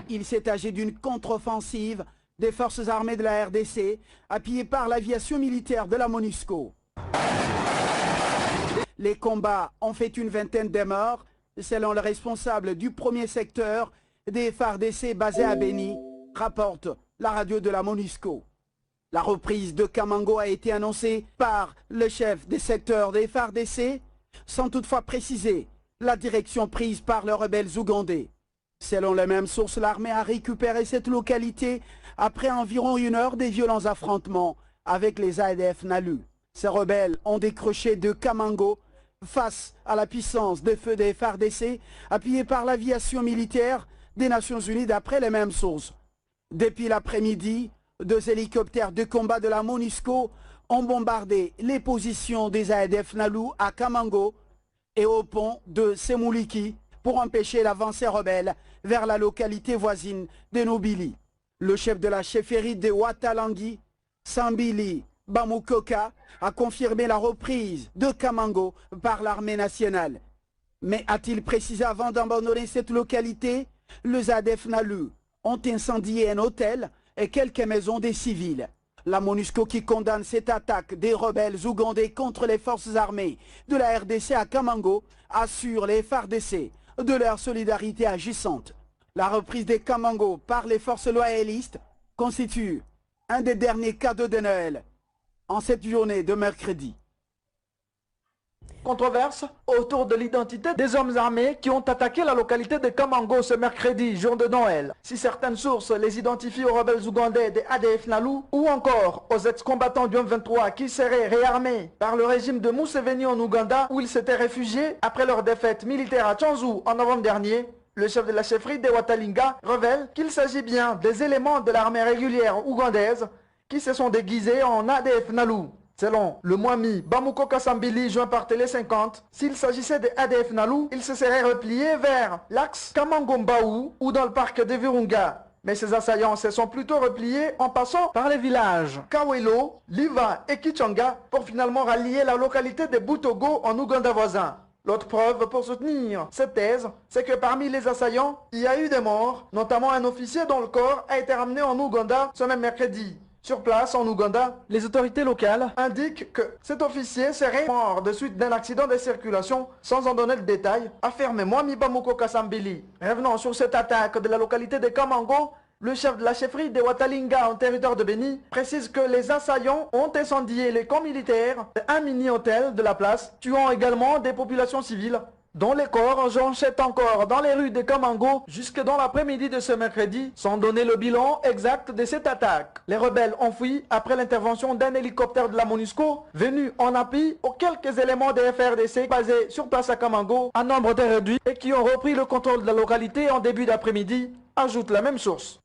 Il s'est agi d'une contre-offensive des forces armées de la RDC, appuyées par l'aviation militaire de la MONUSCO. Les combats ont fait une vingtaine de morts, selon le responsable du premier secteur des FARDC basé à Beni, rapporte la radio de la MONUSCO. La reprise de Kamango a été annoncée par le chef des secteurs des FARDC, sans toutefois préciser la direction prise par les rebelles ougandais. Selon les mêmes sources, l'armée a récupéré cette localité après environ 1 heure des violents affrontements avec les ADF Nalu. Ces rebelles ont décroché de Kamango face à la puissance de feu des FARDC, appuyée par l'aviation militaire des Nations Unies d'après les mêmes sources. Depuis l'après-midi, 2 hélicoptères de combat de la MONUSCO ont bombardé les positions des ADF Nalu à Kamango et au pont de Semouliki pour empêcher l'avancée rebelle vers la localité voisine de Nobili. Le chef de la chefferie de Watalangi, Sambili Bamukoka, a confirmé la reprise de Kamango par l'armée nationale. Mais a-t-il précisé avant d'abandonner cette localité, les ADF Nalu ont incendié un hôtel et quelques maisons des civils. La MONUSCO qui condamne cette attaque des rebelles ougandais contre les forces armées de la RDC à Kamango assure les FARDC de leur solidarité agissante. La reprise des Kamango par les forces loyalistes constitue un des derniers cadeaux de Noël en cette journée de mercredi. Controverse autour de l'identité des hommes armés qui ont attaqué la localité de Kamango ce mercredi, jour de Noël. Si certaines sources les identifient aux rebelles ougandais des ADF Nalu ou encore aux ex-combattants du M23 qui seraient réarmés par le régime de Museveni en Ouganda où ils s'étaient réfugiés après leur défaite militaire à Tchanzu en novembre dernier, le chef de la chefferie de Watalinga révèle qu'il s'agit bien des éléments de l'armée régulière ougandaise qui se sont déguisés en ADF Nalu. Selon le Mwami Bamukoka Sambili joint par Télé 50, s'il s'agissait des ADF Nalu, ils se seraient repliés vers l'axe Kamangombaou ou dans le parc de Virunga. Mais ces assaillants se sont plutôt repliés en passant par les villages Kawelo, Liva et Kichanga pour finalement rallier la localité de Butogo en Ouganda voisin. L'autre preuve pour soutenir cette thèse, c'est que parmi les assaillants, il y a eu des morts, notamment un officier dont le corps a été ramené en Ouganda ce même mercredi. Sur place, en Ouganda, les autorités locales indiquent que cet officier serait mort de suite d'un accident de circulation, sans en donner le détail, affirme Mwami Bamukoka Sambili. Revenons sur cette attaque de la localité de Kamango, le chef de la chefferie de Watalinga en territoire de Beni précise que les assaillants ont incendié les camps militaires un mini-hôtel de la place, tuant également des populations civiles, dont les corps jonchent encore dans les rues de Kamango jusque dans l'après-midi de ce mercredi, sans donner le bilan exact de cette attaque. Les rebelles ont fui après l'intervention d'un hélicoptère de la MONUSCO venu en appui aux quelques éléments des FARDC basés sur place à Kamango, en nombre très réduit, et qui ont repris le contrôle de la localité en début d'après-midi, ajoute la même source.